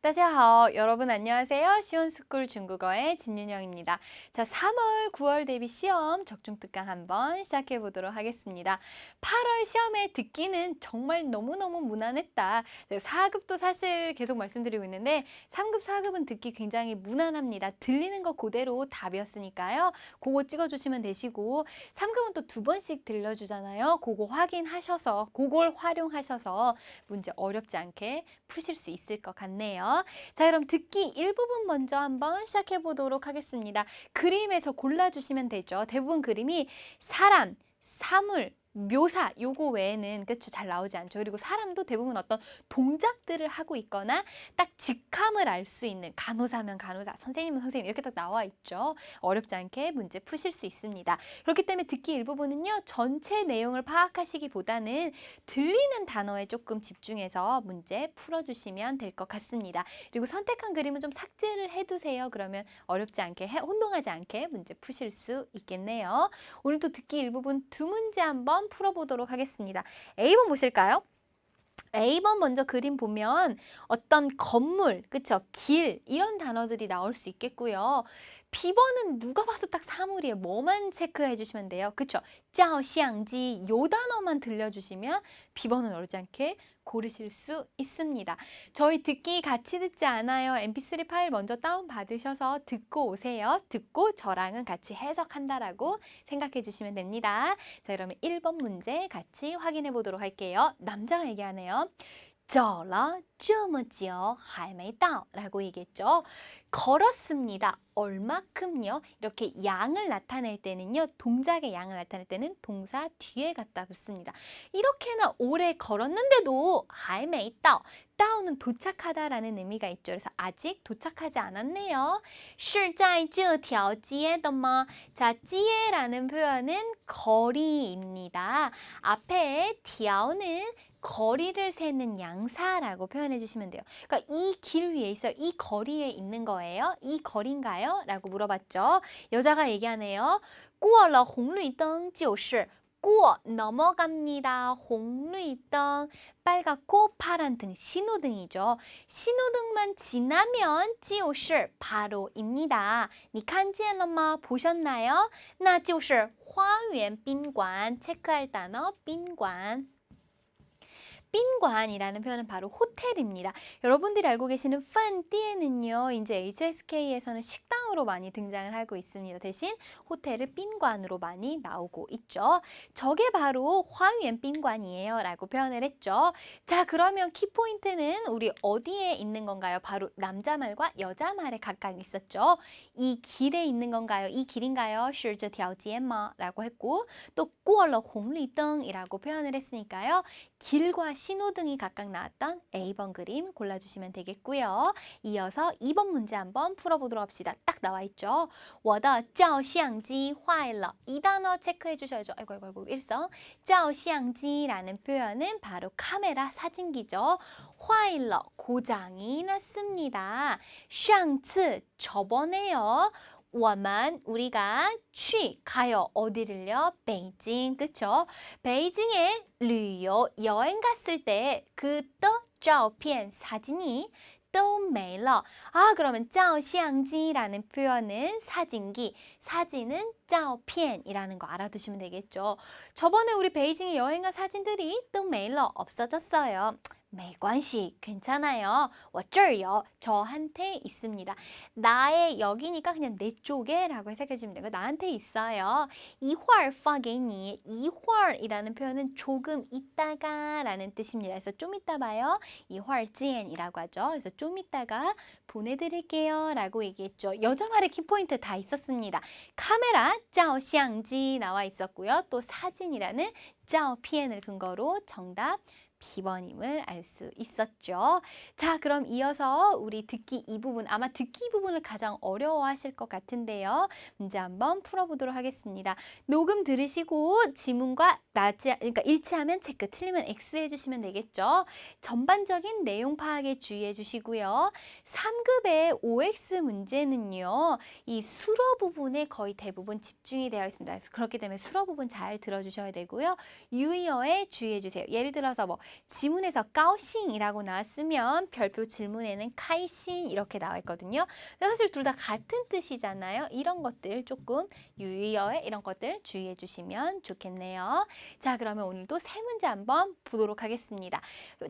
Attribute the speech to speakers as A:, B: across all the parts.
A: 大家好, 여러분 안녕하세요. 시원스쿨 중국어의 진윤영입니다. 자, 3월, 9월 대비 시험 적중특강 한번 시작해 보도록 하겠습니다. 8월 시험에 듣기는 정말 너무너무 무난했다. 4급도 사실 계속 말씀드리고 있는데 3급, 4급은 듣기 굉장히 무난합니다. 들리는 거 그대로 답이었으니까요. 그거 찍어주시면 되시고 3급은 또 2번씩 들려주잖아요. 그거 확인하셔서 그걸 활용하셔서 문제 어렵지 않게 푸실 수 있을 것 같네요. 자, 그럼 듣기 일부분 먼저 한번 시작해 보도록 하겠습니다. 그림에서 골라주시면 되죠. 대부분 그림이 사람, 사물, 묘사 요거 외에는 그쵸 잘 나오지 않죠. 그리고 사람도 대부분 어떤 동작들을 하고 있거나 딱 직함을 알 수 있는 간호사면 간호사, 선생님은 선생님 이렇게 딱 나와 있죠. 어렵지 않게 문제 푸실 수 있습니다. 그렇기 때문에 듣기 일부분은요. 전체 내용을 파악하시기보다는 들리는 단어에 조금 집중해서 문제 풀어주시면 될 것 같습니다. 그리고 선택한 그림은 좀 삭제를 해두세요. 그러면 어렵지 않게 혼동하지 않게 문제 푸실 수 있겠네요. 오늘도 듣기 일부분 2문제 한번 풀어보도록 하겠습니다. A번 보실까요? A번 먼저 그림 보면 어떤 건물, 그쵸? 길 이런 단어들이 나올 수 있겠고요. B번은 누가 봐도 딱 사물이에요. 뭐만 체크해 주시면 돼요. 그쵸? 照相机 요 단어만 들려주시면 B번은 어렵지 않게 고르실 수 있습니다. 저희 듣기 같이 듣지 않아요. mp3 파일 먼저 다운받으셔서 듣고 오세요. 듣고 저랑은 같이 해석한다라고 생각해 주시면 됩니다. 자, 그러면 1번 문제 같이 확인해 보도록 할게요. 남자가 얘기하네요. 走了这么久还没到 라고 얘기했죠. 걸었습니다. 얼마큼요? 이렇게 양을 나타낼 때는요. 동작의 양을 나타낼 때는 동사 뒤에 갖다 붙습니다. 이렇게나 오래 걸었는데도 还没到 到는 도착하다라는 의미가 있죠. 그래서 아직 도착하지 않았네요. 是在这条街的吗? 자, 街라는 표현은 거리입니다. 앞에 条는 거리를 세는 양사라고 표현해 주시면 돼요. 그러니까 이 길 위에 있어 이 거리에 있는 거예요. 이 거리인가요? 라고 물어봤죠. 여자가 얘기하네요. 过了红绿灯就是 过 넘어갑니다. 红绿灯 빨갛고 파란 등 신호등이죠. 신호등만 지나면 就是 바로입니다. 你看见了吗? 보셨나요? 那就是花园宾馆 체크할 단어 宾馆 宾馆이라는 표현은 바로 호텔입니다. 여러분들이 알고 계시는 판띠에는요. 이제 HSK에서는 식당으로 많이 등장을 하고 있습니다. 대신 호텔을宾馆으로 많이 나오고 있죠. 저게 바로 화유엔宾馆이에요. 라고 표현을 했죠. 자, 그러면 키포인트는 우리 어디에 있는 건가요? 바로 남자 말과 여자 말에 각각 있었죠. 이 길에 있는 건가요? 이 길인가요? 是这条街吗? 라고 했고 또 过了红绿灯이라고 표현을 했으니까요. 길과 신호등이 각각 나왔던 A번 그림 골라주시면 되겠고요. 이어서 2번 문제 한번 풀어보도록 합시다. 딱 나와 있죠. 我的照相机坏了. 이 단어 체크해 주셔야죠. 아이고 일성. 照相机라는 표현은 바로 카메라 사진기죠. 坏了 고장이 났습니다. 上次 저번에요. 我们 우리가 去 가요. 어디를요? 베이징. 그쵸? 베이징에 旅游 여행 갔을 때 그照片 사진이 都没了. 아, 그러면 照相机라는 표현은 사진기, 사진은 照片이라는 거 알아두시면 되겠죠. 저번에 우리 베이징에 여행 간 사진들이 都没了 없어졌어요. 没关系, 괜찮아요. 我这儿有, 저한테 있습니다. 나의 여기니까 그냥 내 쪽에 라고 해석해주면 되고 나한테 있어요. 一会儿发给你, 一会儿이라는 표현은 조금 있다가 라는 뜻입니다. 그래서 좀 이따 봐요. 一会儿见이라고 하죠. 그래서 좀 이따가 보내드릴게요 라고 얘기했죠. 여자 말의 키포인트 다 있었습니다. 카메라, 照相机 나와 있었고요. 또 사진이라는 照片을 근거로 정답 B번임을 알 수 있었죠. 자, 그럼 이어서 우리 듣기 이 부분, 아마 듣기 부분을 가장 어려워하실 것 같은데요. 문제 한번 풀어보도록 하겠습니다. 녹음 들으시고 지문과 그러니까 일치하면 체크, 틀리면 X 해주시면 되겠죠. 전반적인 내용 파악에 주의해 주시고요. 3급의 OX 문제는요. 이 수로 부분에 거의 대부분 집중이 되어 있습니다. 그래서 그렇기 때문에 수로 부분 잘 들어주셔야 되고요. 유의어에 주의해 주세요. 예를 들어서 뭐 지문에서 까오싱이라고 나왔으면 별표 질문에는 카이싱 이렇게 나와 있거든요. 사실 둘 다 같은 뜻이잖아요. 이런 것들 조금 유의어에 이런 것들 주의해 주시면 좋겠네요. 자, 그러면 오늘도 세 문제 한번 보도록 하겠습니다.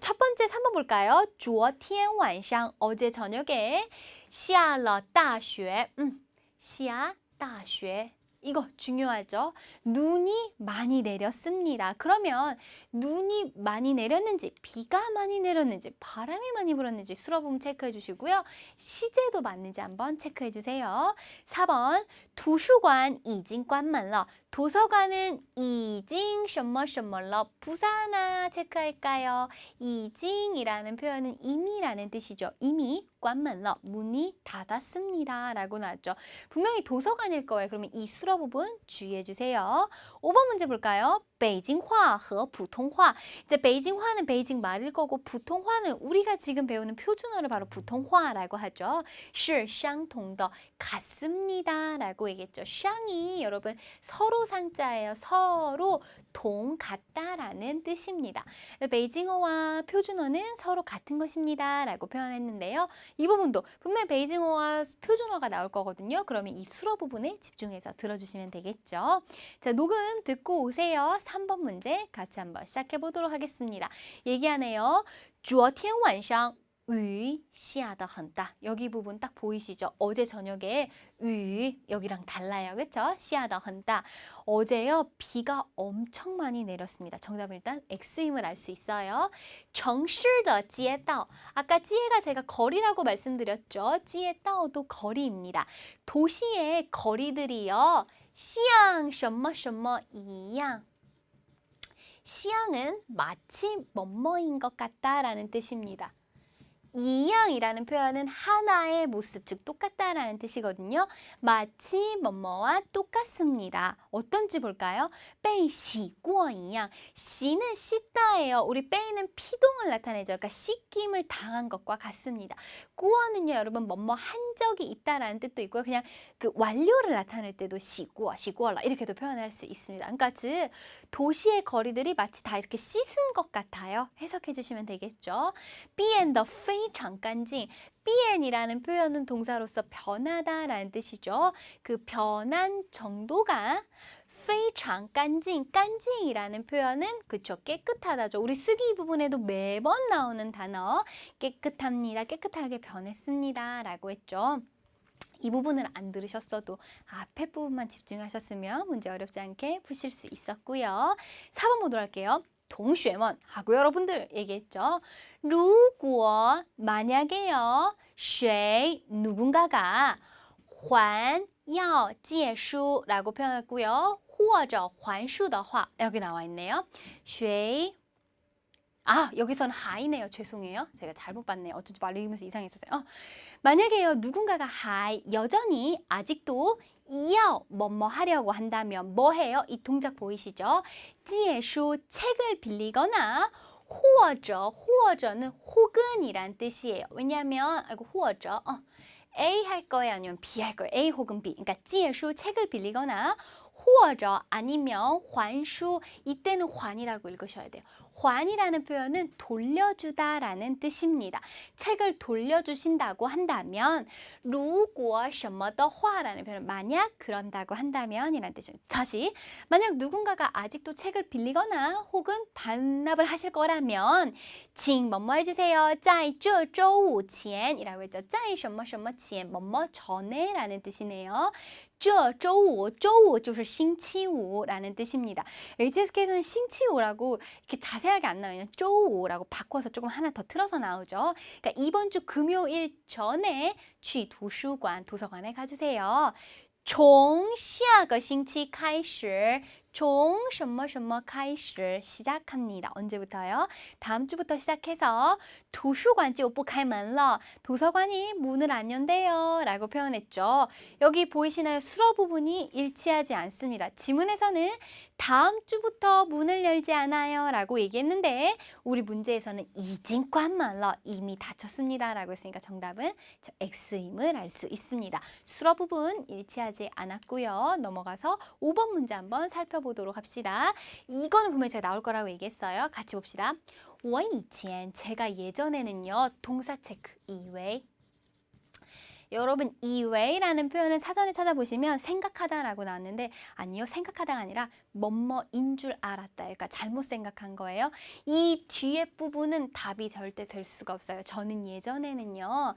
A: 첫 번째 3번 볼까요? 昨天晚上 어제 저녁에 下了大雪. 下大雪. 이거 중요하죠. 눈이 많이 내렸습니다. 그러면 눈이 많이 내렸는지, 비가 많이 내렸는지, 바람이 많이 불었는지 수로부분 체크해 주시고요. 시제도 맞는지 한번 체크해 주세요. 4번, 图书馆已经关门了. 도서관은 已经什么什么了. 부사 하나 체크할까요? 已经이라는 표현은 이미라는 뜻이죠. 이미 关门了, 문이 닫았습니다 라고 나왔죠. 분명히 도서관일 거예요. 그러면 이 수로 부분 주의해 주세요. 5번 문제 볼까요? 北京话和普通话. 이제 베이징화는 베이징 말일 거고普通话는 우리가 지금 배우는 표준어를 바로普通话라고 하죠. 是相同的, 같습니다 라고 얘기했죠. 相이 여러분 서로 상자예요. 서로 동, 같다라는 뜻입니다. 베이징어와 표준어는 서로 같은 것입니다 라고 표현했는데요. 이 부분도 분명히 베이징어와 표준어가 나올 거거든요. 그러면 이 수로 부분에 집중해서 들어주시면 되겠죠. 자, 녹음 듣고 오세요. 3번 문제 같이 한번 시작해 보도록 하겠습니다. 얘기하네요. 昨天晚上雨下得很大. 여기 부분 딱 보이시죠? 어제 저녁에 雨 여기랑 달라요. 그렇죠? 下得很大. 어제요 비가 엄청 많이 내렸습니다. 정답은 일단 X임을 알 수 있어요. 城市的街道. 아까 街가 제가 거리라고 말씀드렸죠. 街道도 거리입니다. 도시의 거리들이요. 像什么什么一样. 시향은 마치 뭐뭐인 것 같다라는 뜻입니다. 이양이라는 표현은 하나의 모습, 즉 똑같다라는 뜻이거든요. 마치 뭐뭐와 똑같습니다. 어떤지 볼까요? 被洗过一样.洗는 씻다예요. 우리 被는 피동을 나타내죠. 그러니까 씻김을 당한 것과 같습니다. 过는요, 여러분 뭐뭐 한 적이 있다라는 뜻도 있고요. 그냥 그 완료를 나타낼 때도 洗过, 洗过了 이렇게도 표현할 수 있습니다. 그러니까 즉 도시의 거리들이 마치 다 이렇게 씻은 것 같아요. 해석해 주시면 되겠죠. 变得非常干净. 变이라는 표현은 동사로서 변하다라는 뜻이죠. 그 변한 정도가 非常干净, 깐징이라는 표현은 그쵸, 깨끗하다죠. 우리 쓰기 부분에도 매번 나오는 단어 깨끗합니다, 깨끗하게 변했습니다 라고 했죠. 이 부분을 안 들으셨어도 앞에 부분만 집중하셨으면 문제 어렵지 않게 푸실 수 있었고요. 4번 보도록 할게요. 同学们 하고 여러분들 얘기했죠. 如果 만약에요. 谁 누군가가 还要借书 라고 표현했고요. 或者还书的话 여기 나와 있네요. 谁 여기서는 하이네요. 죄송해요. 제가 잘못 봤네요. 어쩐지 말 읽으면서 이상했었어요. 만약에요. 누군가가 하이 여전히 아직도 이어 뭐뭐 하려고 한다면 뭐 해요? 이 동작 보이시죠? 借书 책을 빌리거나 或者는 혹은이란 뜻이에요. 왜냐하면 或者 A 할 거예요? 아니면 B 할 거예요? A 혹은 B. 그러니까 借书 책을 빌리거나 或者 아니면 还书 이때는 환이라고 읽으셔야 돼요. 환이라는 표현은 돌려주다라는 뜻입니다. 책을 돌려주신다고 한다면 如果什么的话라는 표현은 만약 그런다고 한다면 이란 뜻입니다. 다시 만약 누군가가 아직도 책을 빌리거나 혹은 반납을 하실 거라면 请 뭐뭐 해주세요. 在这周五前 이라고 했죠. 在什么什么前 뭐뭐 전에 라는 뜻이네요. 这周五就是星期五라는 뜻입니다. HSK에서는星期五라고 이렇게 자세하게 안 나와요. 周五라고 바꿔서 조금 하나 더 틀어서 나오죠. 그러니까 이번 주 금요일 전에 去图书馆 도서관에 가주세요. 从下个星期开始从什么什么开始 시작합니다. 언제부터요? 다음 주부터 시작해서 图书馆就不开门了. 도서관이 문을 안 연대요 라고 표현했죠. 여기 보이시나요? 수로 부분이 일치하지 않습니다. 지문에서는 다음 주부터 문을 열지 않아요 라고 얘기했는데 우리 문제에서는 已经关门了 이미 닫혔습니다 라고 했으니까 정답은 저 X임을 알 수 있습니다. 수로 부분 일치하지 않았고요. 넘어가서 5번 문제 한번 살펴보겠습니다. 풀어보도록 합시다. 이거는 분명히 제가 나올 거라고 얘기했어요. 같이 봅시다. 我以前 제가 예전에는요. 동사 체크 이외. 여러분 이외라는 표현을 사전에 찾아보시면 생각하다라고 나왔는데 아니요. 생각하다가 아니라 뭐뭐인 줄 알았다. 그러니까 잘못 생각한 거예요. 이 뒤에 부분은 답이 절대 될 수가 없어요. 저는 예전에는요.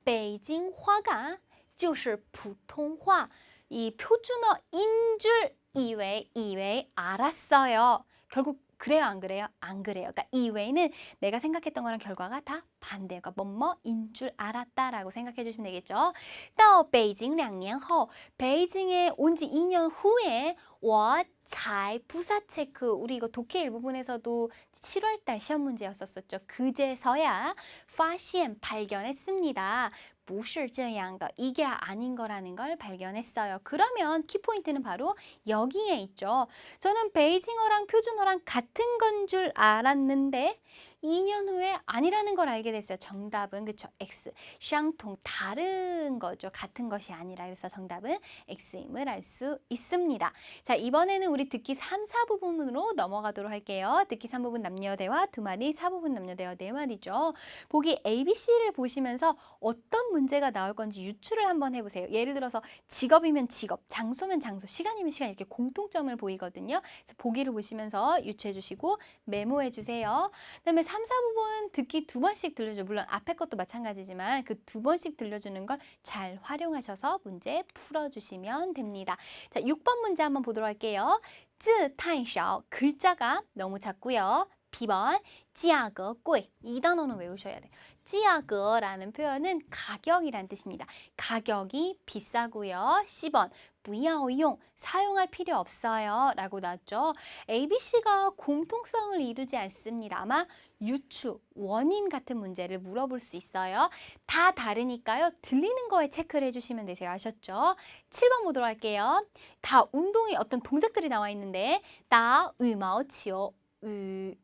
A: 北京话가 就是普通话 이 표준어인 줄 이외 알았어요. 결국 그래요, 안 그래요? 안 그래요. 그러니까 이외에는 내가 생각했던 거랑 결과가 다 반대예요. 그러니까 뭐뭐인 줄 알았다라고 생각해 주시면 되겠죠. 到北京2年后 베이징에 온 지 2년 후에 我才 부사 체크 우리 이거 독해 일부분에서도 7월 달 시험 문제였었죠. 그제서야 发现 발견했습니다. 不是这样的 이게 아닌 거라는 걸 발견했어요. 그러면 키포인트는 바로 여기에 있죠. 저는 베이징어랑 표준어랑 같은 건 줄 알았는데 2년 후에 아니라는 걸 알게 됐어요. 정답은 그쵸? X. 相同 다른 거죠. 같은 것이 아니라 그래서 정답은 X임을 알 수 있습니다. 자, 이번에는 우리 듣기 3, 4부분으로 넘어가도록 할게요. 듣기 3부분 남녀 대화 2마디, 4부분 남녀 대화 4마디죠. 보기 A, B, C를 보시면서 어떤 문제가 나올 건지 유추를 한번 해보세요. 예를 들어서 직업이면 직업, 장소면 장소, 시간이면 시간 이렇게 공통점을 보이거든요. 그래서 보기를 보시면서 유추해 주시고 메모해 주세요. 그다음에 3, 4부분 듣기 2번씩 들려줘요. 물론 앞에 것도 마찬가지지만 그 2번씩 들려주는 걸 잘 활용하셔서 문제 풀어주시면 됩니다. 자, 6번 문제 한번 보도록 할게요. 字太少 글자가 너무 작고요. B번 价格贵 이 단어는 외우셔야 돼요. 价格라는 표현은 가격이란 뜻입니다. 가격이 비싸고요. C번 不要用 사용할 필요 없어요 라고 나왔죠. ABC가 공통성을 이루지 않습니다. 아마 유추, 원인 같은 문제를 물어볼 수 있어요. 다 다르니까요. 들리는 거에 체크를 해주시면 되세요. 아셨죠? 7번 보도록 할게요. 다 운동이 어떤 동작들이 나와 있는데 다 위마오치오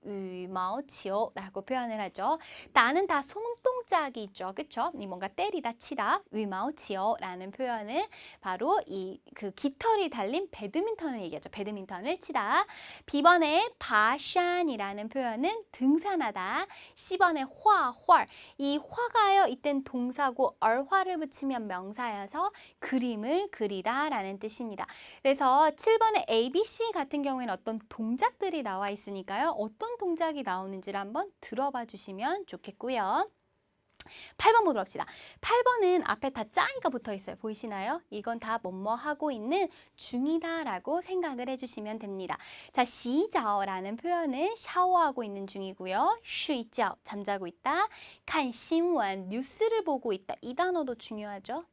A: 위마오치오 라고 표현을 하죠. 나는 다 손동작이 있죠. 그쵸? 뭔가 때리다 치다 위마오치오 라는 표현은 바로 이 그 깃털이 달린 배드민턴을 얘기하죠. 배드민턴을 치다. B번에 바샨이라는 표현은 등산하다. C번에 화활 이 화가요 이땐 동사고 얼화를 붙이면 명사여서 그림을 그리다 라는 뜻입니다. 그래서 7번에 A, B, C 같은 경우에는 어떤 동작들이 나와 있으니까요. 어떤 동작이 나오는지를 한번 들어봐 주시면 좋겠고요. 8번 보도록 합시다. 8번은 앞에 다 짜이가 붙어 있어요. 보이시나요? 이건 다 뭐뭐 하고 있는 중이다 라고 생각을 해주시면 됩니다. 자, 洗澡라는 표현은 샤워하고 있는 중이고요. 睡觉 잠자고 있다. 看新闻 뉴스를 보고 있다. 이 단어도 중요하죠.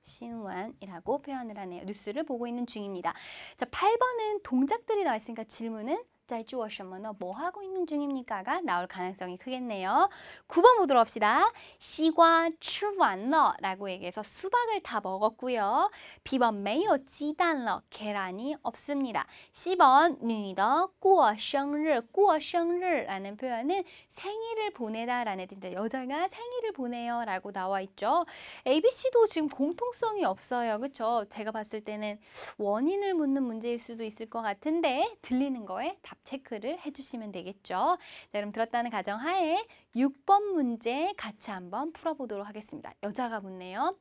A: 신원이라고 표현을 하네요. 뉴스를 보고 있는 중입니다. 자, 8번은 동작들이 나와 있으니까 질문은 在做什么呢? 뭐 하고 있는 중입니까가 나올 가능성이 크겠네요. 9번 보도록 합시다. 西瓜吃完了 라고 얘기해서 수박을 다 먹었고요. B번 没有鸡蛋了 계란이 없습니다. C번 女的过生日过生日라는 표현은 생일을 보내다 라는 뜻인데 여자가 생일을 보내요 라고 나와 있죠. ABC도 지금 공통성이 없어요. 그렇죠? 제가 봤을 때는 원인을 묻는 문제일 수도 있을 것 같은데 들리는 거에 답 체크를 해주시면 되겠죠. 자, 그럼 들었다는 가정하에 6번 문제 같이 한번 풀어보도록 하겠습니다. 여자가 묻네요.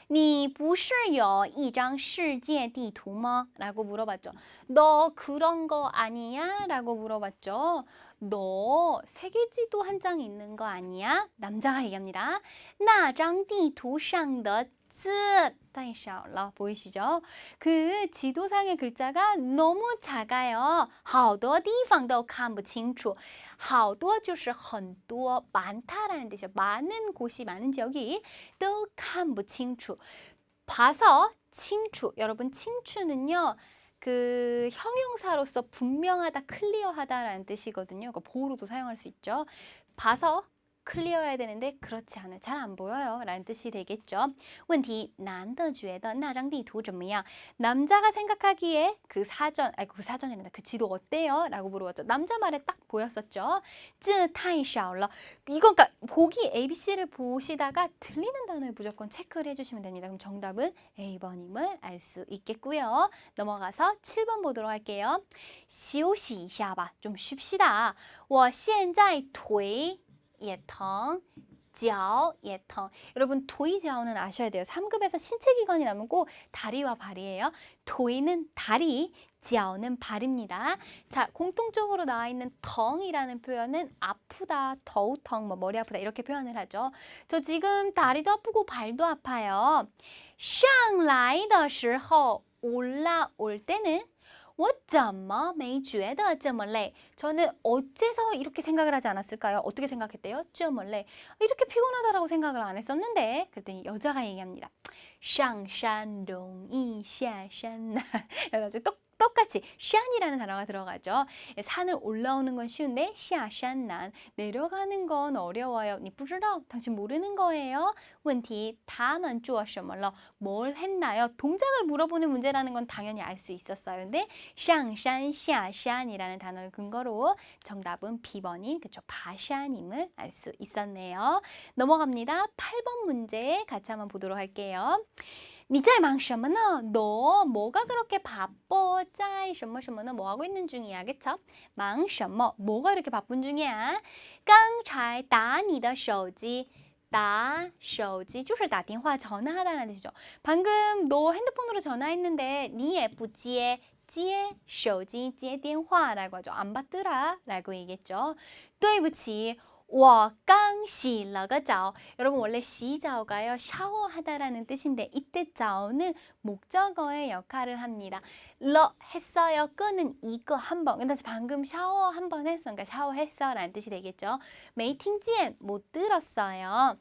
A: 你不是有一张世界地图吗? 라고 물어봤죠. 너 그런 거 아니야? 라고 물어봤죠. 너 세계지도 한 장 있는 거 아니야? 남자가 얘기합니다. 那张地图上的字太少了 보이시죠? 그 지도상의 글자가 너무 작아요. 好多地方都看不清楚. 好多就是很多 많다라는 뜻이죠. 많은 곳이 많은 지역이 都看不清楚. 봐서 칭추. 여러분 칭추는요. 그 형용사로서 분명하다, 클리어하다라는 뜻이거든요. 그러니까 보호로도 사용할 수 있죠. 봐서 클리어해야 되는데 그렇지 않아요. 잘 안 보여요. 라는 뜻이 되겠죠. 问题男的觉得那张地图怎么样? 남자가 생각하기에 그 사전이란다. 그 지도 어때요? 라고 물어봤죠. 남자 말에 딱 보였었죠. 这太少了. 이건 그러니까 보기 ABC를 보시다가 들리는 단어에 무조건 체크를 해주시면 됩니다. 그럼 정답은 A번임을 알 수 있겠고요. 넘어가서 7번 보도록 할게요. 休息一下吧. 좀 쉽시다. 我现在腿也疼 脚也疼. 여러분 도이자오는 아셔야 돼요. 3급에서 신체 기관이 나오면 꼭 다리와 발이에요. 도이는 다리, 지아오는 발입니다. 자, 공통적으로 나와 있는 덩이라는 표현은 아프다, 더우텅, 머리 아프다 이렇게 표현을 하죠. 저 지금 다리도 아프고 발도 아파요. 上来的时候 올라올 때는 我怎么没觉得这么累? 저는 어째서 이렇게 생각을 하지 않았을까요? 어떻게 생각했대요? 这么累. 이렇게 피곤하다라고 생각을 안 했었는데 그랬더니 여자가 얘기합니다. 上山容易下山难. 그래가지고 똑같이 샨이라는 단어가 들어가죠. 산을 올라오는 건 쉬운데 下山难 내려가는 건 어려워요. 你不知道 당신 모르는 거예요. 问题他们做什么了? 뭘 했나요? 동작을 물어보는 문제라는 건 당연히 알 수 있었어요. 근데 上山下山이라는 단어를 근거로 정답은 B번인 그쵸 바샤님을 알 수 있었네요. 넘어갑니다. 8번 문제 같이 한번 보도록 할게요. 你在忙什么呢? 너 뭐가 그렇게 바빠? 在什么什么呢? 뭐 하고 있는 중이야? 그쵸? 忙什么? 뭐가 이렇게 바쁜 중이야? 刚才打你的手机打手机就是打电话 전화하다는 뜻이죠. 방금 너 핸드폰으로 전화했는데 你也不接接手机接电话라고 하죠. 안 받더라 라고 얘기했죠. 对不起我刚洗了个澡. 여러분 원래洗澡가요 샤워하다라는 뜻인데 이때 자오는 목적어의 역할을 합니다. 러 했어요. 끄는 이거 한 번. 근데 방금 샤워 한 번 했어. 그러니까 샤워했어 라는 뜻이 되겠죠. 메이팅지엔 못 들었어요.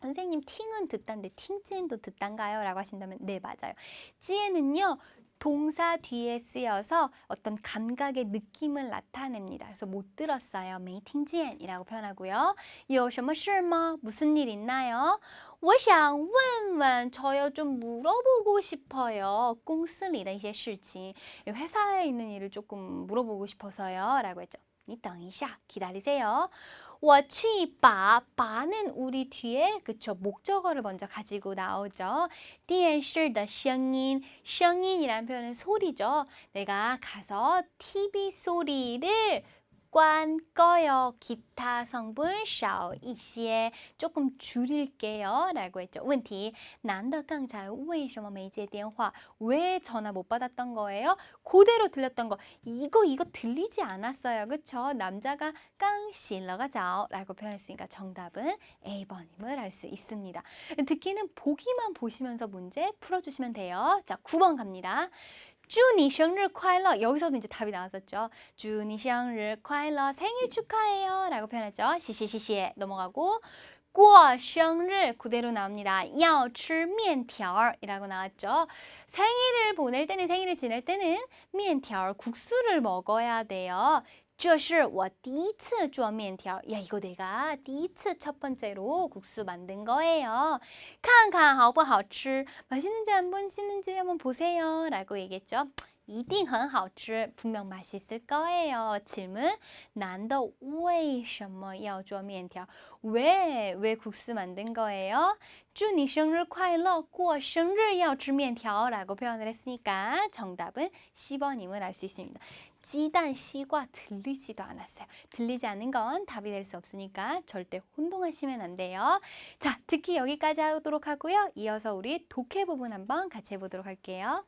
A: 선생님 팅은 듣다인데 팅지엔도 듣단가요? 라고 하신다면 네 맞아요. 지엔은요. 동사 뒤에 쓰여서 어떤 감각의 느낌을 나타냅니다. 그래서 못 들었어요. 没听见이라고 표현하고요. 有什么事吗? 무슨 일 있나요? 我想问问 저요 좀 물어보고 싶어요. 公司里的一些事情 회사에 있는 일을 조금 물어보고 싶어서요. 라고 했죠. 你等一下 기다리세요. 我去把 바는 우리 뒤에 그쵸 목적어를 먼저 가지고 나오죠. 电视的声音 声音이라는 표현은 소리죠. 내가 가서 TV 소리를 关 꺼요. 기타 성분 少一些 조금 줄일게요 라고 했죠. 问题男的刚才为什么没接电话? 왜 전화 못 받았던 거예요? 그대로 들렸던 거. 이거 들리지 않았어요. 그쵸? 남자가 깡 실러가 자오 라고 표현했으니까 정답은 A번임을 알 수 있습니다. 듣기는 보기만 보시면서 문제 풀어주시면 돼요. 자, 9번 갑니다. 祝你生日快乐. 여기서도 이제 답이 나왔었죠. 祝你生日快乐. 생일 축하해요. 라고 표현했죠. 시시시시에 넘어가고 过生日 그대로 나옵니다. 要吃面条 이라고 나왔죠. 생일을 보낼 때는 생일을 지낼 때는 面条 국수를 먹어야 돼요. 这是我第一次做面条. 야, 이거 내가 第一次 첫 번째로 국수 만든 거예요. 看看好不好吃. 맛있는지 안 맛있는지 한번 보세요. 라고 얘기했죠. 一定很好吃. 분명 맛있을 거예요. 질문. 难道为什么要做面条? 왜 국수 만든 거예요? 祝你生日快乐. 过生日要吃面条. 라고 표현을 했으니까 정답은 10번임을 알 수 있습니다. 찌단, 시과 들리지도 않았어요. 들리지 않는 건 답이 될 수 없으니까 절대 혼동하시면 안 돼요. 자, 듣기 여기까지 하도록 하고요. 이어서 우리 독해 부분 한번 같이 해보도록 할게요.